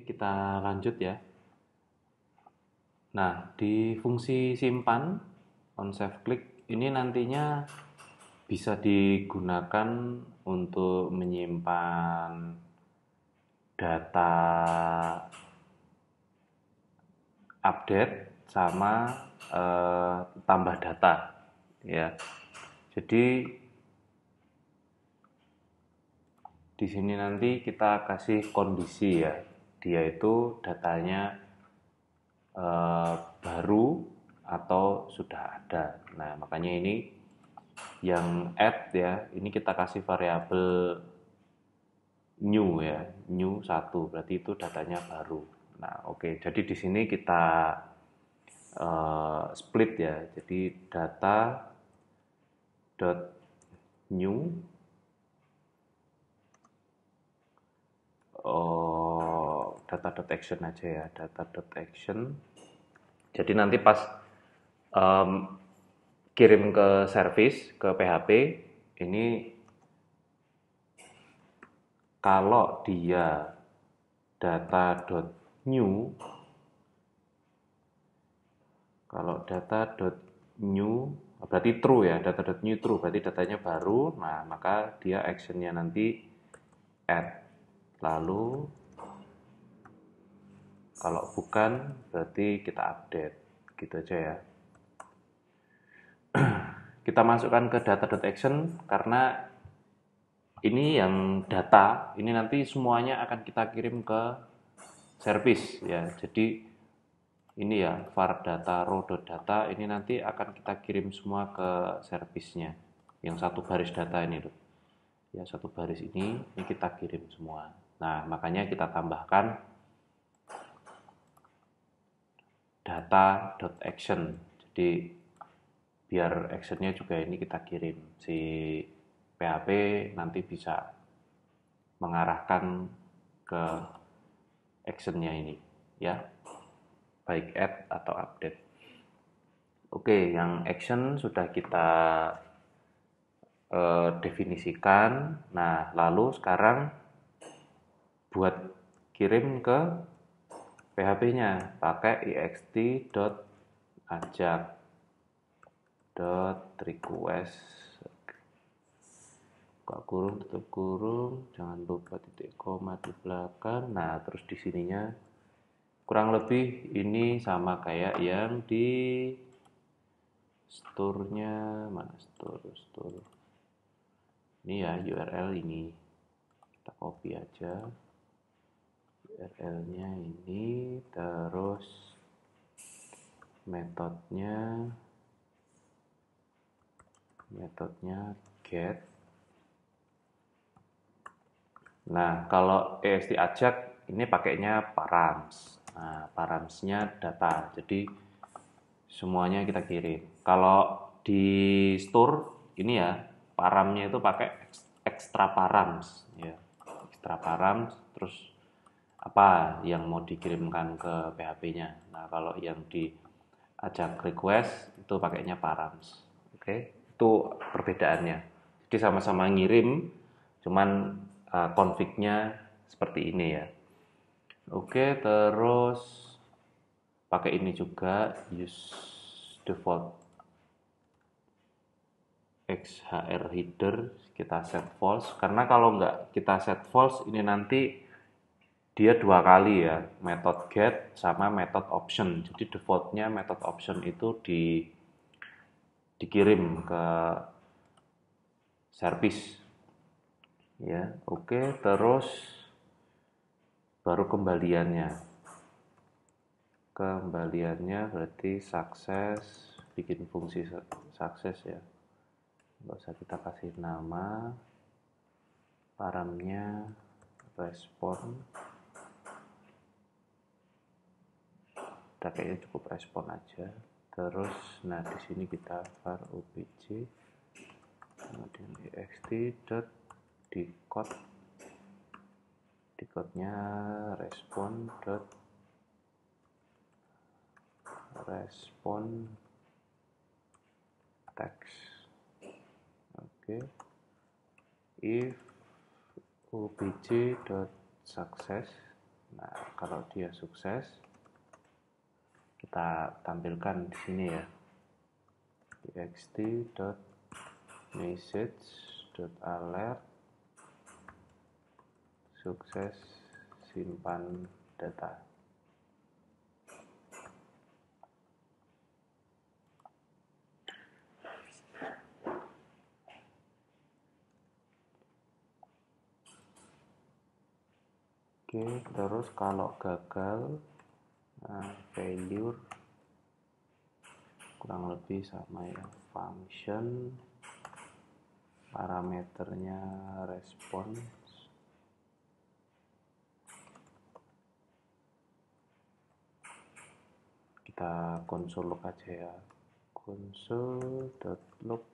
kita lanjut ya. Nah, di fungsi simpan on save click ini nantinya bisa digunakan untuk menyimpan data update sama tambah data ya. Jadi di sini nanti kita kasih kondisi ya. Dia itu datanya baru atau sudah ada. Nah, makanya ini yang add ya, ini kita kasih variabel new ya, new 1, berarti itu datanya baru. Nah, oke. Jadi di sini kita split ya. Jadi data dot new data.action aja ya, data.action. Jadi nanti pas kirim ke service, ke PHP, ini kalau dia data.new, kalau data.new berarti true ya, data.new true berarti datanya baru. Nah, maka dia actionnya nanti add. Lalu kalau bukan berarti kita update. Gitu aja ya. Kita masukkan ke data.action karena ini yang data, ini nanti semuanya akan kita kirim ke service ya. Jadi ini ya var data row.data ini nanti akan kita kirim semua ke service-nya. Yang satu baris data ini loh. Ya, satu baris ini kita kirim semua. Nah, makanya kita tambahkan data.action. Jadi biar actionnya juga ini kita kirim. Si PHP nanti bisa mengarahkan ke actionnya ini ya, baik add atau update. Oke, yang action sudah kita definisikan. Nah, lalu sekarang buat kirim ke PHP-nya pakai ext.ajak.request buka kurung tutup kurung, jangan lupa titik koma di belakang. Nah, terus di sininya kurang lebih ini sama kayak yang di store-nya, mana store ini ya, URL ini kita copy aja URL-nya ini, terus metodenya get. Nah, kalau ext ajak ini pakainya params. Nah, paramsnya data. Jadi semuanya kita kirim. Kalau di store ini ya, paramnya itu pakai extra params ya. Extra params terus apa yang mau dikirimkan ke PHP-nya. Nah, kalau yang di ajak request itu pakainya params. Oke, itu perbedaannya. Jadi sama-sama ngirim, cuman config-nya seperti ini ya. Oke, terus pakai ini juga, use default xhr header, kita set false. Karena kalau nggak kita set false, ini nanti dia dua kali ya, method get sama method option. Jadi defaultnya method option itu dikirim ke service ya. Oke, terus baru kembaliannya berarti sukses, bikin fungsi sukses ya, nggak usah kita kasih nama, paramnya respon, udah kayaknya cukup respon aja. Terus nah di sini kita var obj kemudian decode-nya respon text. Oke. If obj.success Nah, kalau dia sukses, kita tampilkan di sini ya. txt.message.alert sukses simpan data. Oke, terus kalau gagal, failure kurang lebih sama ya, function parameternya response, kita console log aja ya, console.log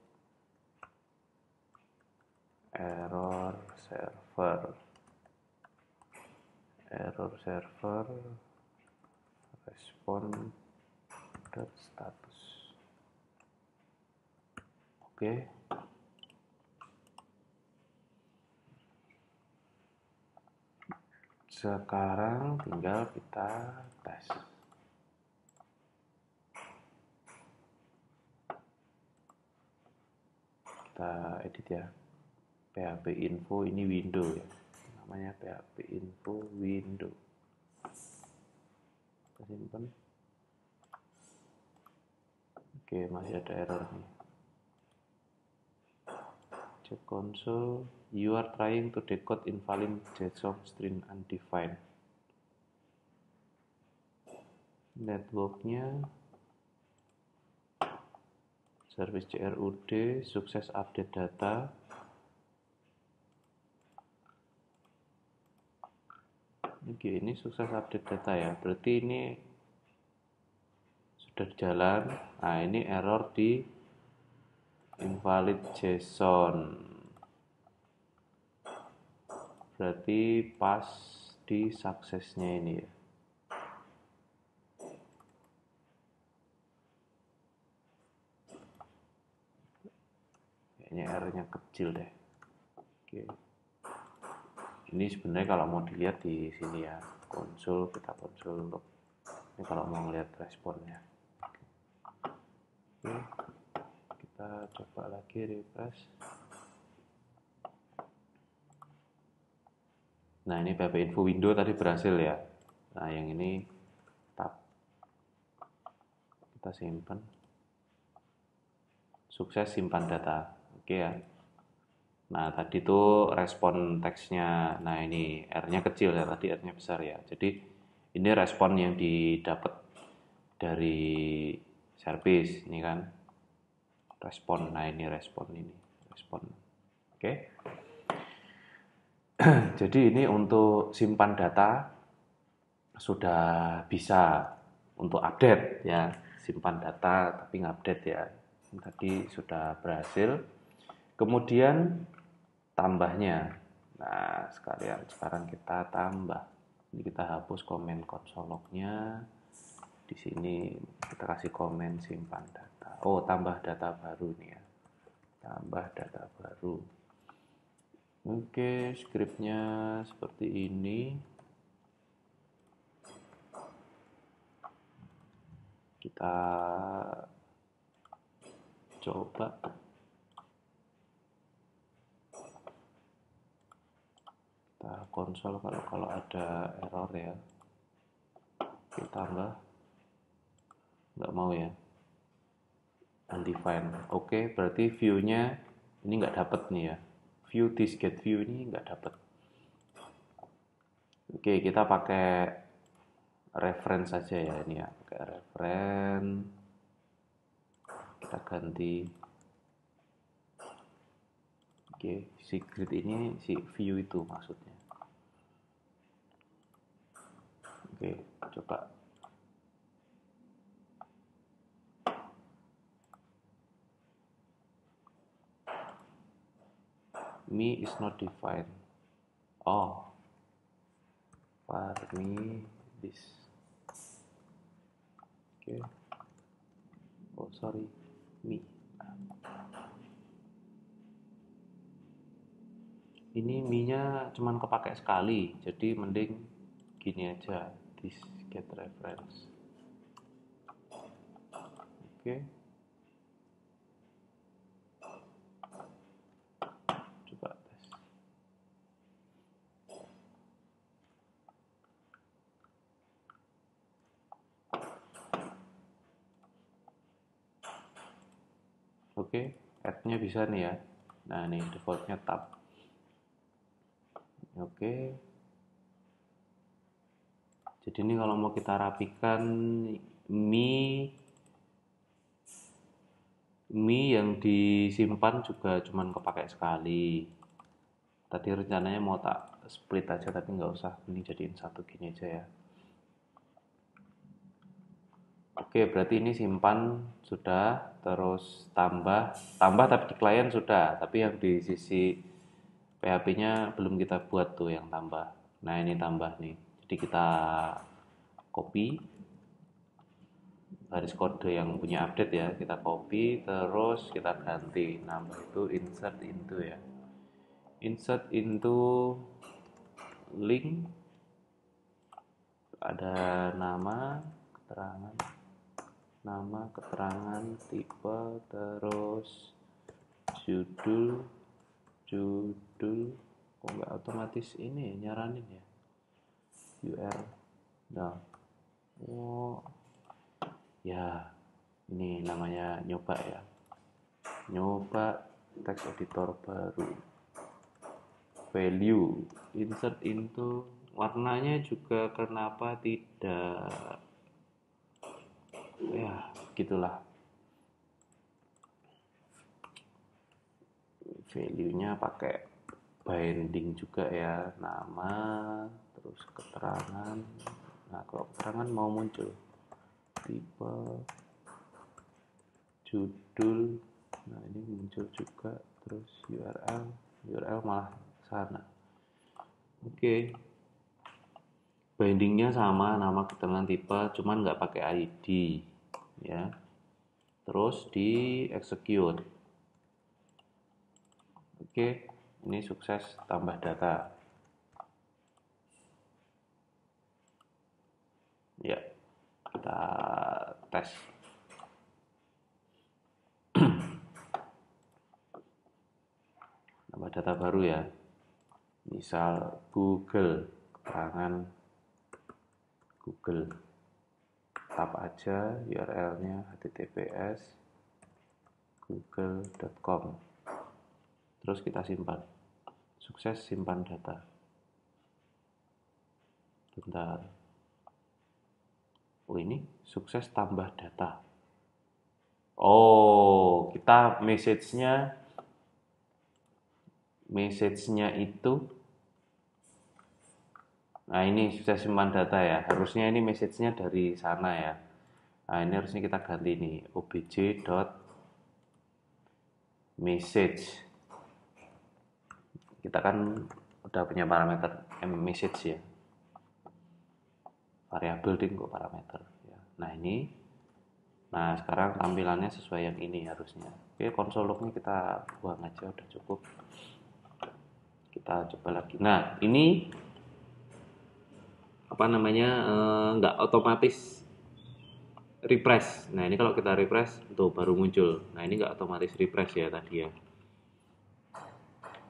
error server respond.status. Oke. Sekarang tinggal kita tes. Kita edit ya. PHP info ini window ya. Namanya PHP info window. Kita simpan. Oke, masih ada error nih. Check console, you are trying to decode invalid JSON string undefined. Networknya service CRUD, sukses update data. Oke, ini sukses update data ya. Berarti ini sudah jalan. Nah, ini error di invalid JSON. Berarti pas di suksesnya ini ya. Kayaknya errornya kecil deh. Oke. Ini sebenarnya kalau mau dilihat di sini ya, konsol, kita konsol log. Ini kalau mau lihat responnya. Oke. Kita coba lagi refresh. Nah, ini PHP info window tadi berhasil ya. Nah, yang ini tab. Kita simpan. Sukses simpan data. Oke ya. Nah, tadi tuh respon teksnya. Nah, ini R-nya kecil ya, tadi R-nya besar ya. Jadi, ini respon yang didapat dari service ini kan. Respon. Nah, ini respon ini. Respon. Oke. Jadi, ini untuk simpan data sudah bisa untuk update ya. Simpan data tapi ngupdate ya. Tadi sudah berhasil. Kemudian tambahnya. Nah, sekarang kita tambah. Ini kita hapus komen console log-nya. Di sini kita kasih komen simpan data. Oh, tambah data baru nih ya. Tambah data baru. Oke, scriptnya seperti ini. Kita coba. Kita konsol kalau ada error ya. Kita tambah. Nggak mau ya. Undefined. Oke, berarti view-nya ini nggak dapet nih ya. View this get view ini nggak dapet. Oke, kita pakai reference saja ya ini ya. Pakai reference. Kita ganti. Oke, si grid ini si view itu maksudnya. Oke, coba. Me is not defined. Oh, for me this. Oke. Oh sorry, me. Ini me-nya cuman kepake sekali, jadi mending gini aja, this get reference. Oke. Coba tes. Oke, add-nya bisa nih ya. Nah, ini defaultnya tab. Oke. Jadi ini kalau mau kita rapikan mie yang disimpan juga cuman kepake sekali. Tadi rencananya mau tak split aja tapi nggak usah, ini jadiin satu gini aja ya. Oke, berarti ini simpan sudah, terus tambah tapi di klien sudah, tapi yang di sisi PHP-nya belum kita buat tuh yang tambah. Nah, ini tambah nih. Jadi kita copy garis kode yang punya update ya, kita copy terus kita ganti nambah itu insert into ya. Insert into link, ada nama, keterangan, tipe, terus judul kok nggak otomatis ini nyaranin ya, URL. Nah, oh ya, ini namanya nyoba ya, nyoba text editor baru, value, insert into, warnanya juga kenapa tidak, ya gitulah. Value-nya pakai binding juga ya, nama terus keterangan. Nah, kalau keterangan mau muncul tipe, judul, nah ini muncul juga, terus URL malah sana. Oke. Bindingnya sama, nama, keterangan, tipe, cuman nggak pakai ID ya. Terus di execute. Oke, ini sukses tambah data. Ya, kita tes. Tambah data baru ya. Misal Google, keterangan Google. Tap aja URL-nya https google.com. Terus kita simpan. Sukses simpan data. Bentar. Oh, ini sukses tambah data. Oh, kita message-nya itu, nah ini sukses simpan data ya. Harusnya ini message-nya dari sana ya. Nah, ini harusnya kita ganti nih, obj.message. Kita kan udah punya parameter message ya. Variabel ding kok parameter ya. Nah, ini. Nah, sekarang tampilannya sesuai yang ini harusnya. Oke, konsol lognya kita buang aja, udah cukup. Kita coba lagi. Nah, ini apa namanya, nggak otomatis refresh. Nah, ini kalau kita refresh tuh baru muncul. Nah, ini nggak otomatis refresh ya tadi ya.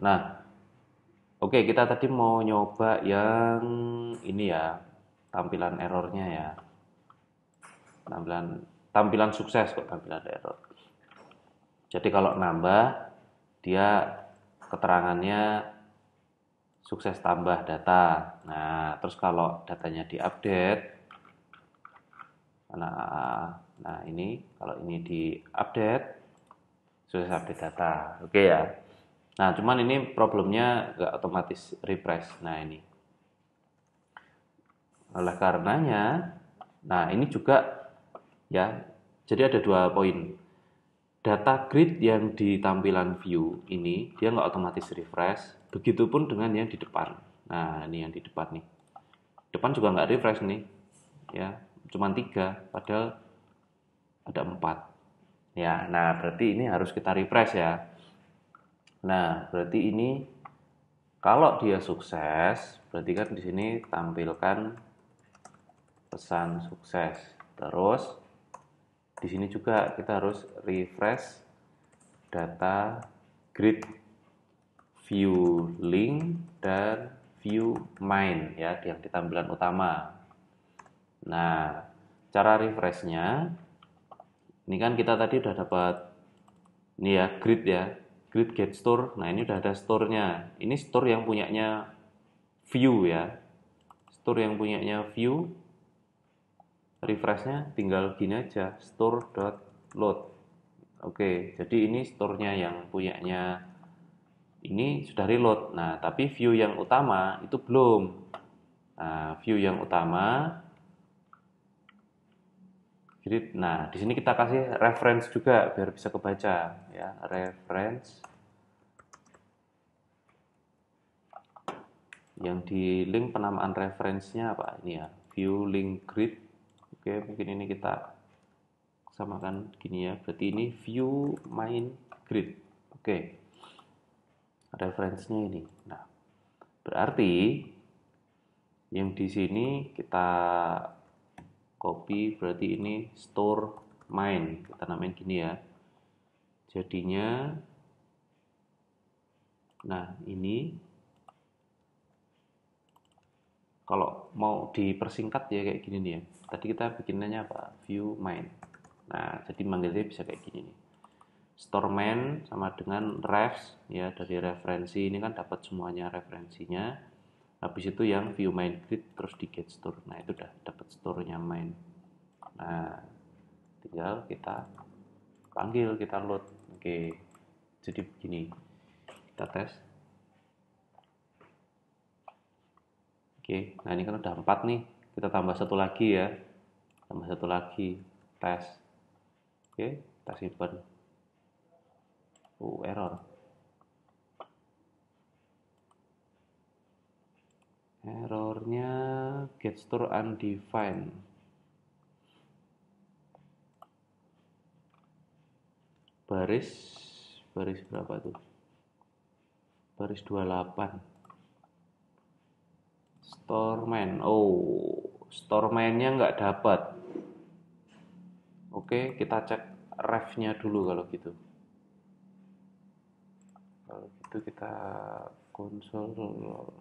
Nah, oke, kita tadi mau nyoba yang ini ya, tampilan errornya ya. Tampilan sukses kok, tampilan error. Jadi kalau nambah, dia keterangannya sukses tambah data. Nah, terus kalau datanya diupdate, nah ini kalau ini diupdate, sukses update data. Oke ya. Nah, cuman ini problemnya nggak otomatis refresh. Nah, ini. Oleh karenanya, nah ini juga ya, jadi ada 2 poin. Data grid yang di tampilan view ini, dia nggak otomatis refresh. Begitupun dengan yang di depan. Nah, ini yang di depan nih. Depan juga nggak refresh nih. Ya, cuman 3, padahal ada 4. Ya, nah berarti ini harus kita refresh ya. Nah, berarti ini kalau dia sukses, berarti kan di sini tampilkan pesan sukses. Terus di sini juga kita harus refresh data grid, view link, dan view main ya, yang di tampilan utama. Nah, cara refreshnya, ini kan kita tadi udah dapat ini ya, grid get store. Nah, ini udah ada store-nya. Ini store yang punyanya view ya. Store yang punyanya view, refreshnya tinggal gini aja, store.load. Oke, jadi ini store-nya yang punyanya ini sudah reload. Nah, tapi view yang utama itu belum. Nah, view yang utama grid. Nah, di sini kita kasih reference juga biar bisa kebaca ya, reference. Yang di link penamaan referensinya apa? Ini ya, view link grid. Oke, mungkin ini kita samakan gini ya. Berarti ini view main grid. Oke. Referensinya ini. Nah, berarti yang di sini kita copy, berarti ini store main. Kita namain gini ya. Jadinya nah, ini kalau mau dipersingkat ya kayak gini nih ya. Tadi kita bikinnya apa? View main. Nah, jadi manggilnya bisa kayak gini nih. Store main sama dengan refs ya, dari referensi ini kan dapat semuanya referensinya. Habis itu yang view main grid terus di get store. Nah, itu udah dapat store-nya main. Nah, tinggal kita panggil, kita load. Oke. Jadi begini. Kita tes. Oke, nah ini kan udah 4 nih. Kita tambah satu lagi ya. Tambah satu lagi. Tes. Oke, kita simpan. Error. Errornya get store undefined. Baris berapa tuh? Baris 28. Store main. Store mainnya nggak dapat. Oke, kita cek refnya dulu kalau gitu. Kalau gitu kita console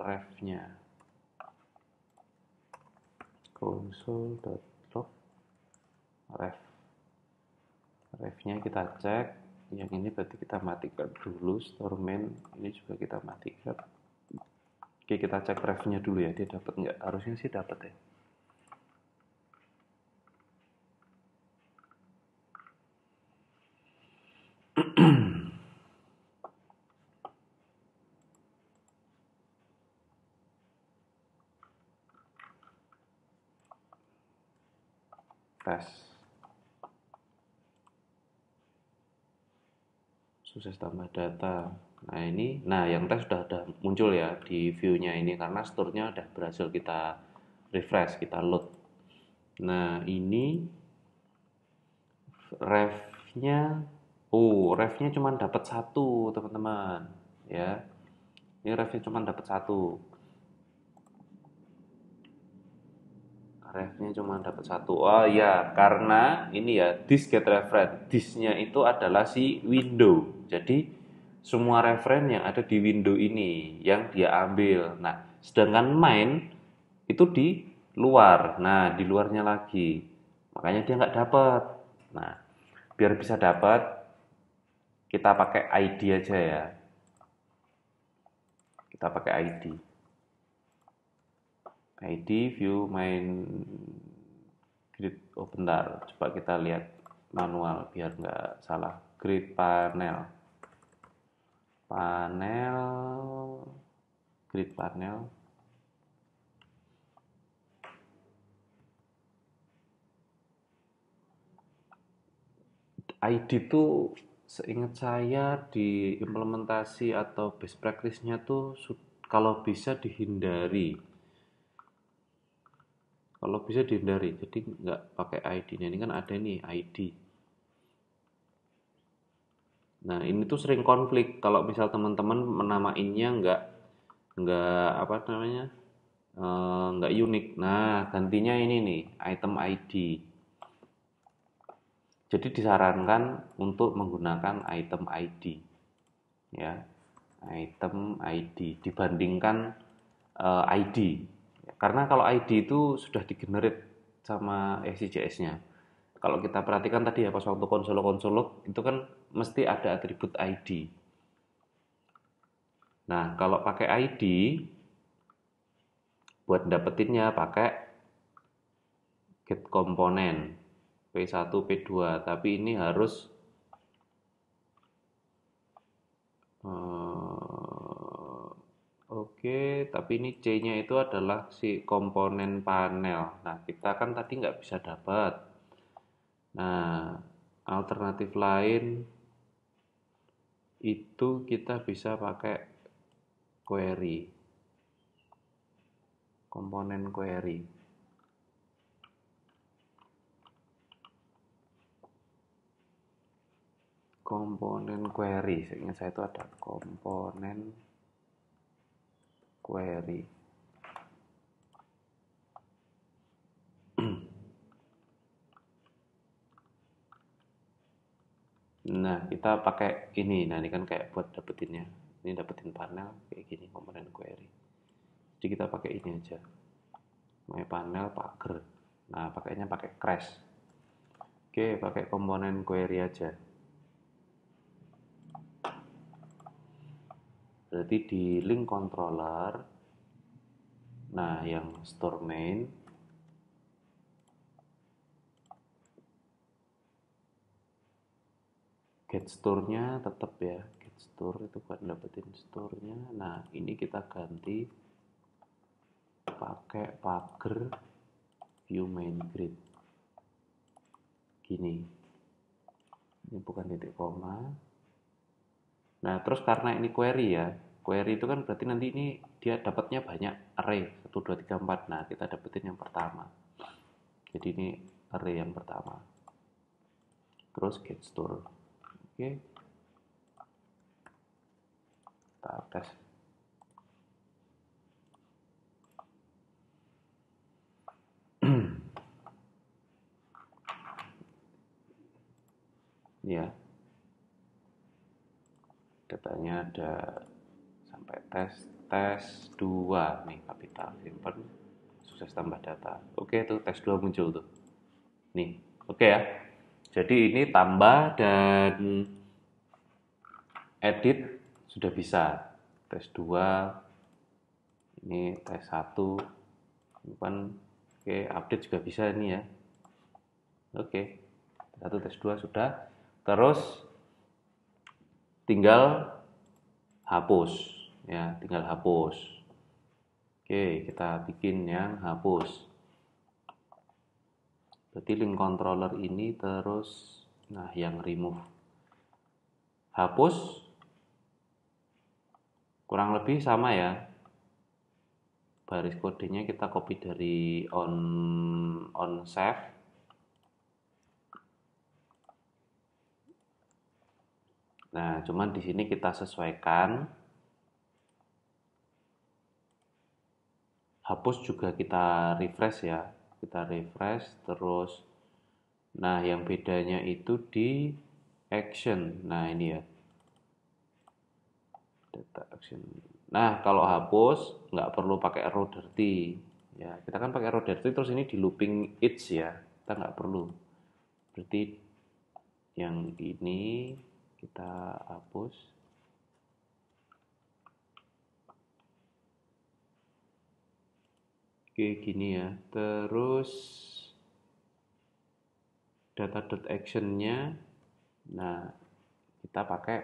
refnya. Console.log ref. Refnya kita cek. Yang ini berarti kita matikan dulu. Store main ini juga kita matikan. Oke, kita cek refnya dulu ya, dia dapat nggak? Harusnya sih dapat ya. Tes. Sukses tambah data. Nah ini, yang tes sudah ada muncul ya di view-nya ini karena store-nya udah berhasil kita refresh, kita load. Nah ini refnya, refnya cuma dapat satu teman-teman, ya. Ini refnya cuma dapat satu. Refnya cuma dapat satu. Oh ya, karena ini ya disk get reference. Disknya itu adalah si window. Jadi semua referen yang ada di window ini yang dia ambil. Nah, sedangkan main itu di luar. Nah, di luarnya lagi. Makanya dia nggak dapat. Nah, biar bisa dapat, kita pakai ID aja ya. Kita pakai ID. ID view main grid. Bentar, coba kita lihat manual biar nggak salah. Grid panel, grid panel. ID itu seingat saya di implementasi atau best practice-nya tuh kalau bisa dihindari. Kalau bisa dihindari, jadi nggak pakai ID-nya. Ini kan ada nih ID. Nah ini tuh sering konflik kalau misal teman-teman menamainnya nggak apa namanya, nggak unik. Nah, gantinya ini nih, item ID. Jadi disarankan untuk menggunakan item ID, ya, item ID dibandingkan ID. Karena kalau ID itu sudah digenerate sama SCJS-nya. Kalau kita perhatikan tadi ya pas waktu konsol itu kan mesti ada atribut ID. Nah, kalau pakai ID buat dapetinnya pakai get komponen P1 P2, tapi ini harus oke, tapi ini C-nya itu adalah si komponen panel. Nah, kita kan tadi nggak bisa dapat. Nah, alternatif lain itu kita bisa pakai query, komponen query. Komponen query, seingat saya itu ada komponen query. Nah, kita pakai ini. Nah, ini kan kayak buat dapetinnya. Ini dapetin panel kayak gini, komponen query. Jadi kita pakai ini aja. My panel pager. Nah, pakainya pakai crash. Oke, pakai komponen query aja. Berarti di link controller. Nah, yang store main. Get store-nya tetap ya. Get store itu buat dapetin store-nya. Nah, ini kita ganti pakai pager view main grid. Gini. Ini bukan titik koma. Nah, terus karena ini query ya. Query itu kan berarti nanti ini dia dapatnya banyak array 1 2 3 4. Nah, kita dapetin yang pertama. Jadi ini array yang pertama. Terus get store. Oke. Kita tes. Ya. Datanya ada sampai tes 2 nih, kapital simpan sukses tambah data. Oke, tuh tes 2 muncul tuh. Nih, oke ya. Jadi ini tambah dan edit sudah bisa. Tes 2, ini tes 1, simpan. Oke, update juga bisa ini ya. Oke, tes 1, tes 2 sudah. Terus tinggal hapus ya, tinggal hapus. Oke, kita bikin yang hapus. Berarti link controller ini terus, nah yang remove. Hapus kurang lebih sama ya. Baris kodenya kita copy dari on save. Nah, cuman di sini kita sesuaikan. Hapus juga kita refresh ya. Kita refresh terus. Nah, yang bedanya itu di action. Nah, ini ya. Data action. Nah, kalau hapus nggak perlu pakai row dirty. Ya, kita kan pakai row dirty terus ini di looping each ya. Kita nggak perlu. Berarti yang ini kita hapus. Oke, gini ya. Terus data.action-nya, nah kita pakai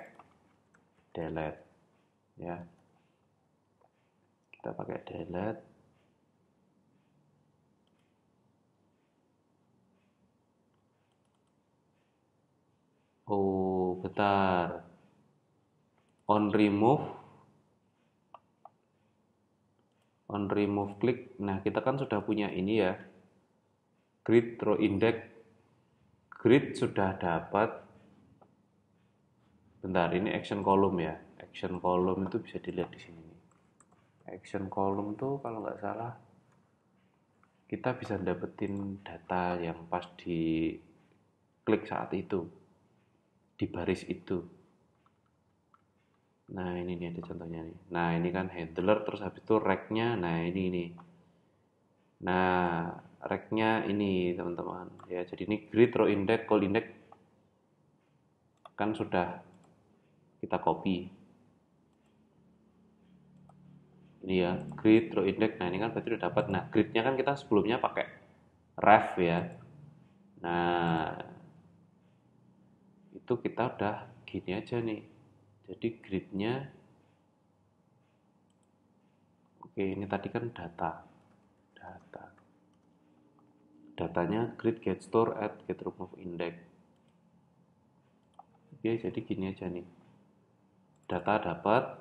delete ya. Kita pakai delete. Oh, bentar. On remove klik. Nah, kita kan sudah punya ini ya. Grid row index. Grid sudah dapat. Bentar, ini action column ya. Action column itu bisa dilihat di sini. Action column tuh kalau nggak salah kita bisa dapetin data yang pas di klik saat itu, di baris itu. Nah ini nih ada contohnya nih. Nah ini kan handler, terus habis itu rec-nya, nah ini. Nah rec-nya ini teman-teman ya, jadi ini grid, row index, call index kan sudah kita copy. Ini ya grid, row index, nah ini kan berarti udah dapat. Nah gridnya kan kita sebelumnya pakai ref ya. Nah itu kita udah gini aja nih, jadi gridnya oke. Ini tadi kan datanya grid get store at get remove index. Oke, jadi gini aja nih, data dapat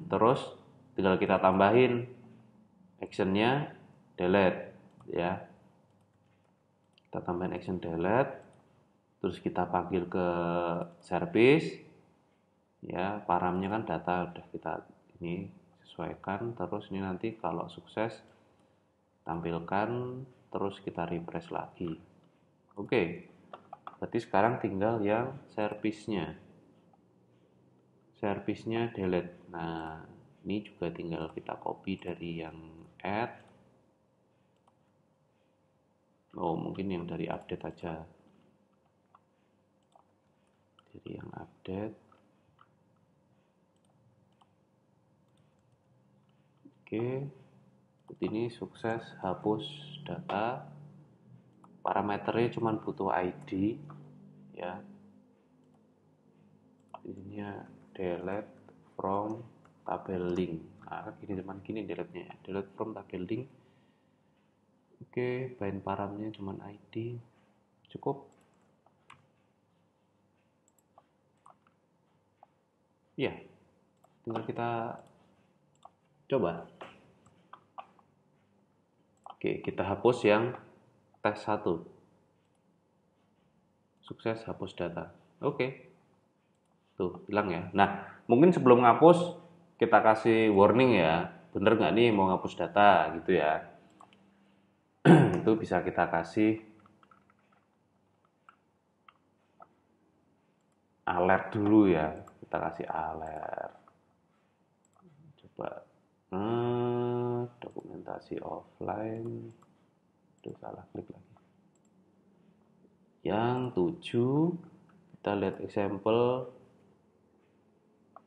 terus tinggal kita tambahin actionnya delete ya. Kita tambahin action delete, terus kita panggil ke service ya. Paramnya kan data udah kita ini sesuaikan, terus ini nanti kalau sukses tampilkan, terus kita refresh lagi. Oke, berarti sekarang tinggal yang service-nya delete. Nah ini juga tinggal kita copy dari yang add, mungkin yang dari update aja, dari yang update. Oke, ini sukses hapus data. Parameternya cuma butuh ID ya. Ininya delete from tabel link. Nah, gini cuman gini delete-nya, delete from tabel link. Oke, bind paramnya cuma ID, cukup. Ya, tinggal kita coba. Oke, kita hapus yang tes 1. Sukses hapus data. Oke. Tuh, hilang ya. Nah, mungkin sebelum ngapus kita kasih warning ya. Bener nggak nih mau ngapus data gitu ya. Itu bisa kita kasih alert dulu ya. Kita kasih alert. Coba dokumentasi offline. Tuh, salah klik lagi. Yang 7, kita lihat example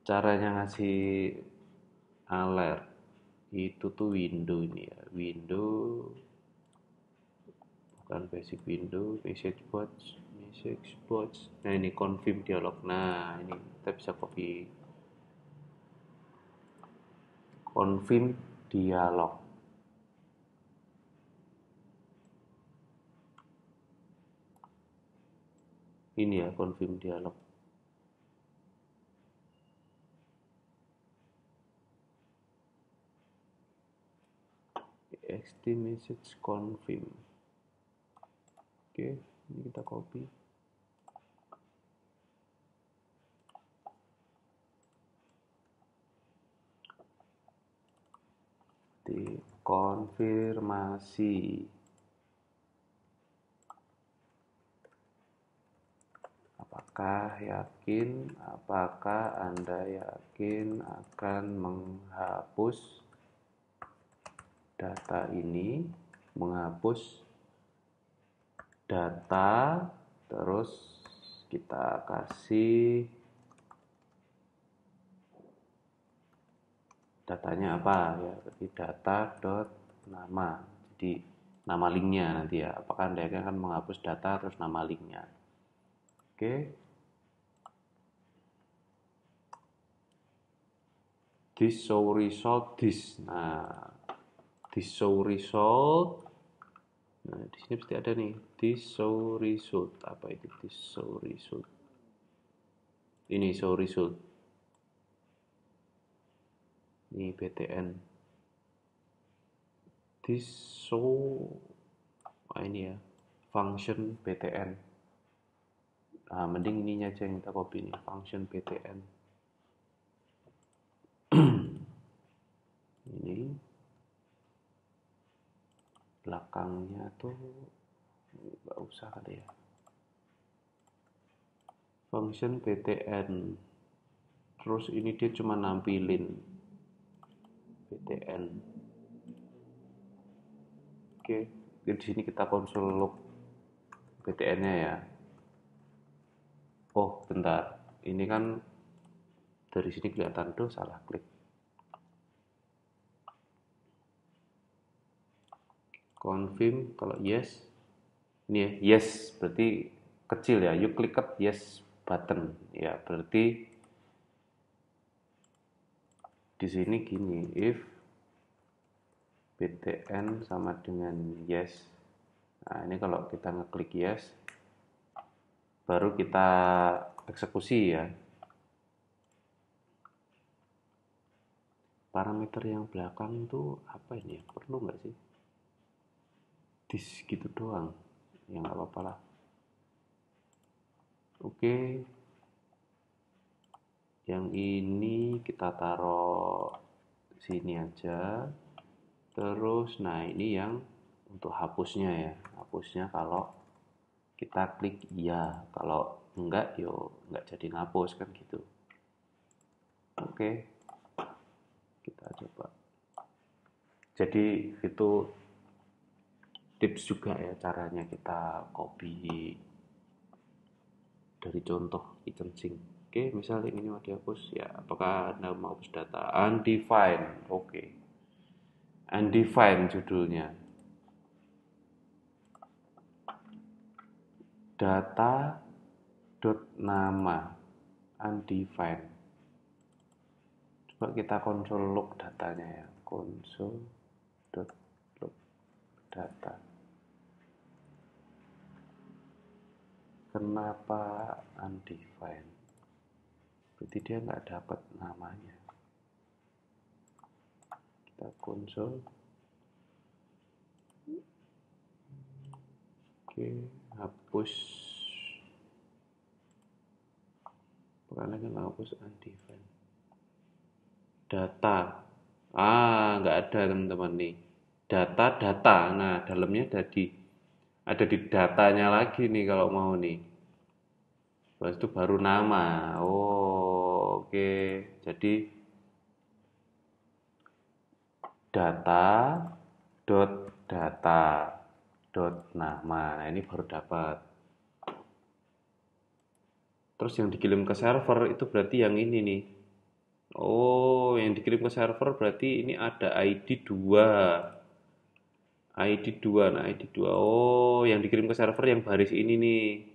caranya ngasih alert. Itu tuh window ini ya, window bukan basic window, message box. Nah ini confirm dialog. Nah ini kita bisa copy confirm dialog. Ini ya confirm dialog. Txt message confirm. Oke, ini kita copy. Di konfirmasi. Apakah Anda yakin akan menghapus data ini, menghapus data, terus kita kasih datanya apa ya, berarti data.nama, jadi nama linknya nanti ya. Apakah Anda akan menghapus data terus nama linknya. Oke. This show result this. Nah, this show result. Nah, di sini pasti ada nih. This show result. Apa itu this show result? Ini show result. Ini btn. This show. Ini ya. Function btn. Nah, mending ininya aja yang kita copy nih. Function btn. Ini belakangnya tuh nggak usah kali ya. Function btn, terus ini dia cuma nampilin btn. Oke, di sini kita konsol log btn-nya ya. Oh bentar, ini kan dari sini kelihatan tuh salah klik. Confirm kalau yes, ini ya yes berarti kecil ya. You click yes button ya, berarti di sini gini, if btn sama dengan yes. Nah ini kalau kita ngeklik yes, baru kita eksekusi ya. Parameter yang belakang itu apa ini ya? Perlu nggak sih? Dis gitu doang, ya nggak apa-apa lah. Oke, yang ini kita taruh sini aja. Terus, nah ini yang untuk hapusnya ya. Hapusnya kalau kita klik iya, kalau enggak yo nggak jadi ngapus kan gitu. Oke, kita coba. Jadi itu tips juga ya caranya kita copy dari contoh kitchen sink. Oke, misalnya ini mau dihapus ya, apakah Anda mau hapus data undefined? Oke. Undefined judulnya. Data dot nama undefined. Coba kita konsol log datanya ya. Konsol dot log data. Kenapa undefined? Berarti dia nggak dapat namanya. Kita konsol. Oke, hapus. Bukan lagi hapus undefined. Data. Nggak ada teman-teman nih. Data. Nah, dalamnya ada di datanya lagi nih kalau mau nih. Terus itu baru nama. Oh, oke. Jadi data dot data dot nama. Nah, ini baru dapat. Terus yang dikirim ke server itu berarti yang ini nih. Oh, yang dikirim ke server berarti ini ada ID 2. ID 2. Nah, ID 2. Oh, yang dikirim ke server yang baris ini nih.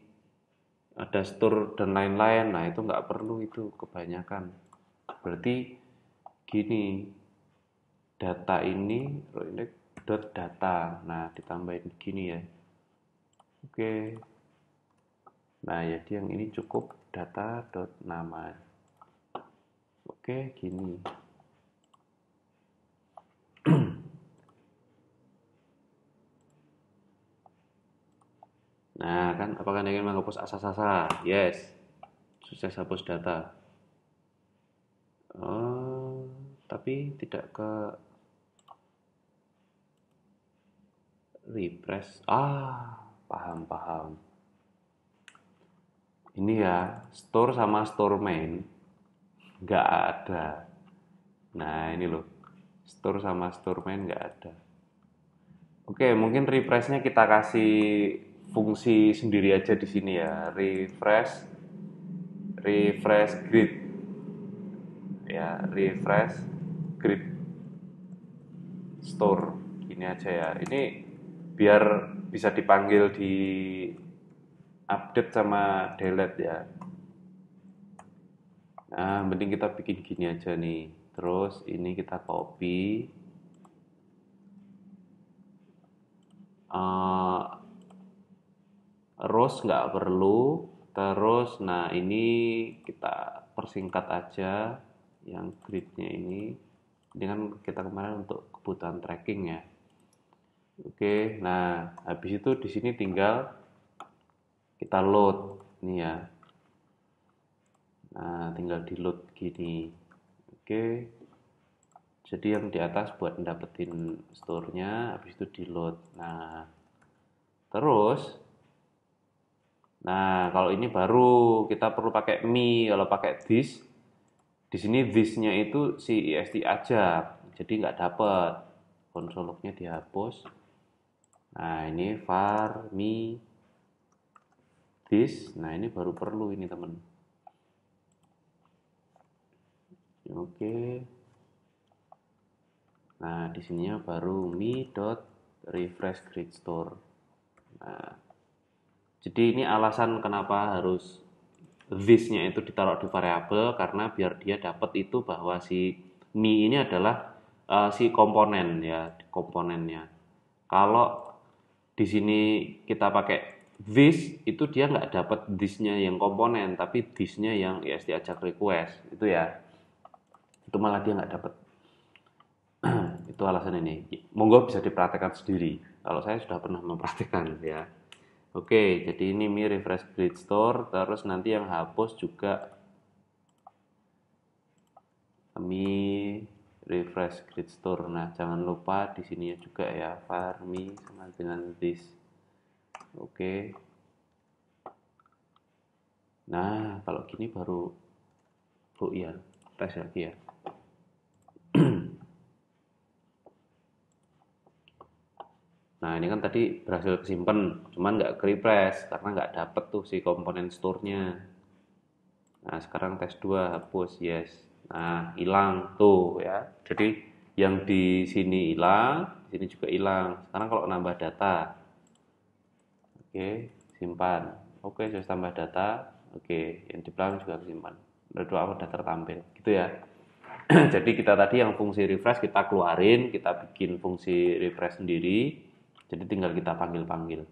Ada store dan lain-lain. Nah, itu nggak perlu itu kebanyakan. Berarti gini, data ini dot data. Nah, ditambahin gini ya. Oke. Nah, jadi yang ini cukup data dot nama. Oke, gini. Nah, kan apakah Anda ingin menghapus asal-asal? Yes. Sukses hapus data. Oh, tapi tidak ke refresh. Paham. Ini ya, store sama store main nggak ada. Nah, ini loh. Store sama store main nggak ada. Oke, mungkin refresh-nya kita kasih fungsi sendiri aja di sini ya. Refresh grid. Ya, refresh grid store. Ini aja ya. Ini biar bisa dipanggil di update sama delete ya. Nah, mending kita bikin gini aja nih. Terus ini kita copy. Rows nggak perlu. Terus, nah ini kita persingkat aja yang gridnya ini. Ini kan kita kemarin untuk kebutuhan tracking ya. Oke, nah habis itu di sini tinggal kita load nih ya. Nah, tinggal di load gini. Oke. Jadi yang di atas buat dapetin store-nya, habis itu di load. Nah, terus, nah kalau ini baru kita perlu pakai me. Kalau pakai this, di sini this-nya itu si est aja, jadi nggak dapet. Console log-nya dihapus. Nah ini var me this. Nah ini baru perlu ini temen. Oke. Nah di sininya baru me dot refresh grid store. Nah, jadi ini alasan kenapa harus this-nya itu ditaruh di variabel, karena biar dia dapat itu bahwa si me ini adalah si komponen ya, komponennya. Kalau di sini kita pakai this, itu dia nggak dapat this-nya yang komponen, tapi this-nya yang est ajak request itu ya. Itu malah dia nggak dapat. Itu alasan ini. Monggo bisa dipraktekkan sendiri. Kalau saya sudah pernah mempraktekkan ya. Oke, jadi ini mi refresh grid store, terus nanti yang hapus juga mi refresh grid store. Nah, jangan lupa di sini juga ya var mi sama dengan this. Oke. Nah, kalau gini baru ya, tes lagi ya. Nah, ini kan tadi berhasil kesimpan, cuman nggak ke-refresh karena nggak dapet tuh si komponen store-nya. Nah, sekarang tes 2 hapus, yes. Nah, hilang tuh ya. Jadi yang di sini hilang, di sini juga hilang. Sekarang kalau nambah data, oke, simpan. Oke, sudah tambah data. Oke, yang di belakang juga kesimpan. Dua data tertampil, gitu ya. Jadi kita tadi yang fungsi refresh kita keluarin, kita bikin fungsi refresh sendiri. Jadi tinggal kita panggil-panggil.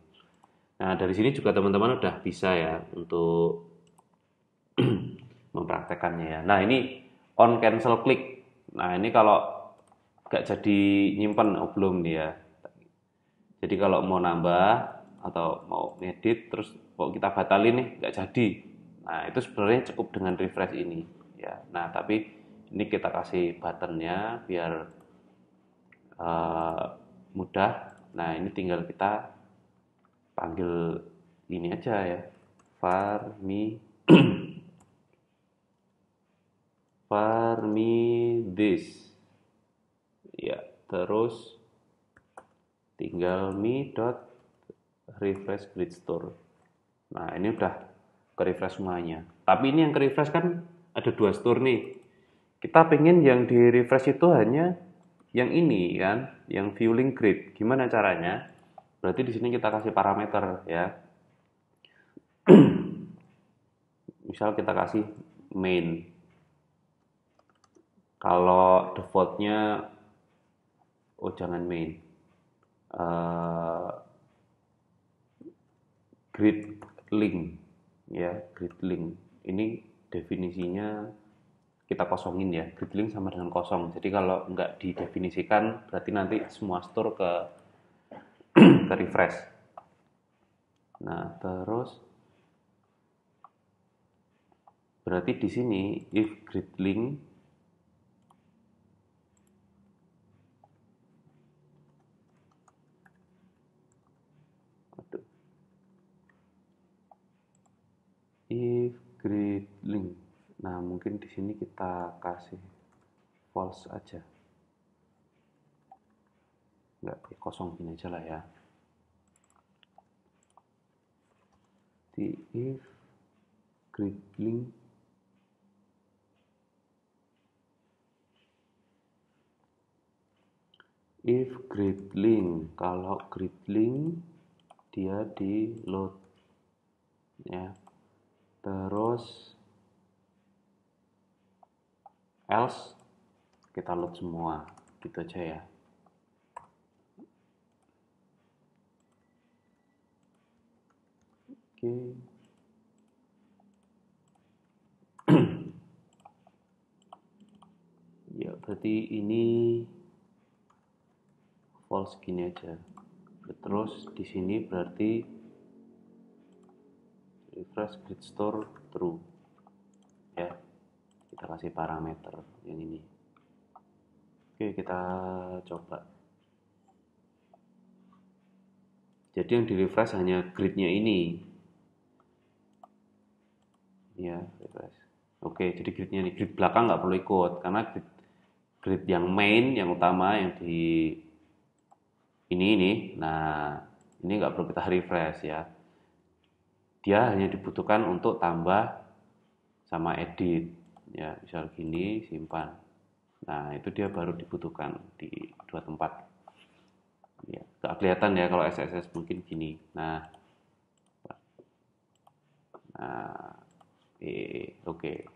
Nah, dari sini juga teman-teman udah bisa ya untuk mempraktekannya ya. Nah, ini on cancel click. Nah, ini kalau nggak jadi nyimpen, oh belum nih ya. Jadi kalau mau nambah atau mau ngedit terus kok kita batalin nih nggak jadi. Nah, itu sebenarnya cukup dengan refresh ini ya. Nah, tapi ini kita kasih buttonnya biar mudah. Nah, ini tinggal kita panggil ini aja ya. var me this. Ya, terus tinggal me dot refresh grid store. Nah, ini udah ke refresh semuanya. Tapi ini yang ke refresh kan ada 2 store nih. Kita pengen yang di refresh itu hanya yang ini kan, yang viewing grid. Gimana caranya? Berarti di sini kita kasih parameter ya. Misal kita kasih main. Kalau defaultnya, oh jangan main. Grid link ya, grid link. Ini definisinya kita kosongin ya, grid link sama dengan kosong. Jadi kalau nggak didefinisikan berarti nanti semua store ke refresh. Nah, terus berarti di sini if grid link if grid link. Nah, mungkin di sini kita kasih false aja. Nggak, kosong gini aja lah ya. Di if grid link if grid link, kalau grid link dia di load ya. Terus else kita load semua, gitu aja ya. Oke. Ya, berarti ini false gini aja. Terus di sini berarti refresh grid store true. Ya. Kita kasih parameter yang ini. Oke, kita coba. Jadi yang di refresh hanya gridnya ini. Ya, refresh. Oke, jadi gridnya ini. Grid belakang nggak perlu ikut, karena grid yang main, yang utama, yang di ini. Nah, ini nggak perlu kita refresh ya. Dia hanya dibutuhkan untuk tambah sama edit. Ya, misal gini, simpan. Nah, itu dia baru dibutuhkan di dua tempat. Ya, nggak kelihatan ya kalau SSS mungkin gini. Nah, oke.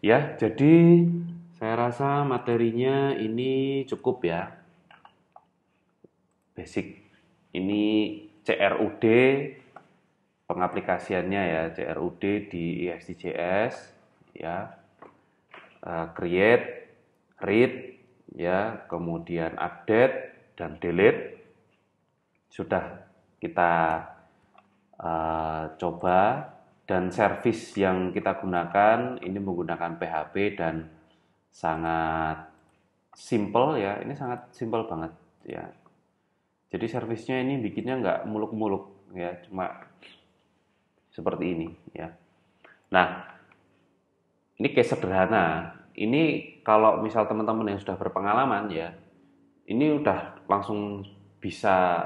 Ya, jadi saya rasa materinya ini cukup ya. Basic. Ini CRUD pengaplikasiannya ya, CRUD di ESTJS ya. Create, read ya, kemudian update dan delete sudah kita coba, dan service yang kita gunakan ini menggunakan PHP dan sangat simple ya, ini sangat simple banget ya. Jadi servisnya ini bikinnya nggak muluk-muluk ya, cuma seperti ini ya. Nah, ini case sederhana. Ini kalau misal teman-teman yang sudah berpengalaman ya, ini udah langsung bisa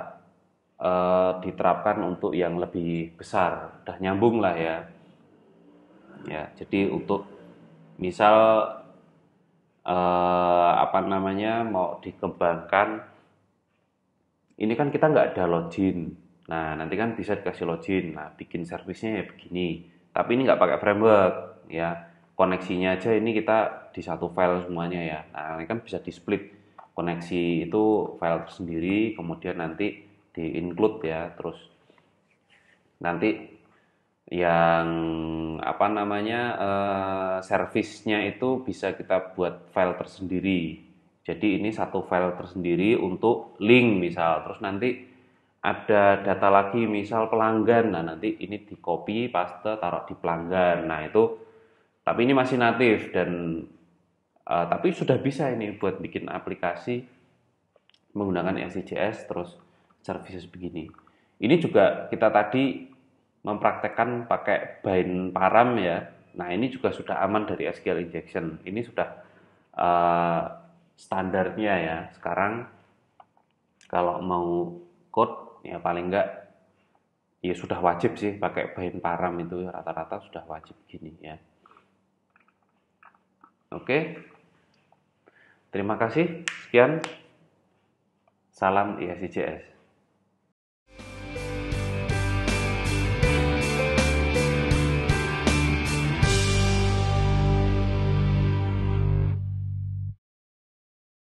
diterapkan untuk yang lebih besar, udah nyambung lah ya. Ya, jadi untuk misal apa namanya mau dikembangkan, ini kan kita nggak ada login. Nah, nanti kan bisa dikasih login. Nah, bikin servisnya ya begini. Tapi ini nggak pakai framework ya. Koneksinya aja ini kita di satu file semuanya ya. Nah, ini kan bisa di split. Koneksi itu file tersendiri, kemudian nanti di include ya. Terus nanti yang apa namanya servisnya itu bisa kita buat file tersendiri. Jadi ini satu file tersendiri untuk link misal, terus nanti ada data lagi misal pelanggan, nah nanti ini di copy paste taruh di pelanggan. Nah itu, tapi ini masih natif dan tapi sudah bisa ini buat bikin aplikasi menggunakan SCJS terus services begini. Ini juga kita tadi mempraktekkan pakai bind param ya. Nah ini juga sudah aman dari SQL injection. Ini sudah uh, standarnya ya. Sekarang kalau mau code ya paling enggak ya sudah wajib sih pakai bind param, itu rata-rata sudah wajib gini ya. Oke, terima kasih. Sekian. Salam ISIJS.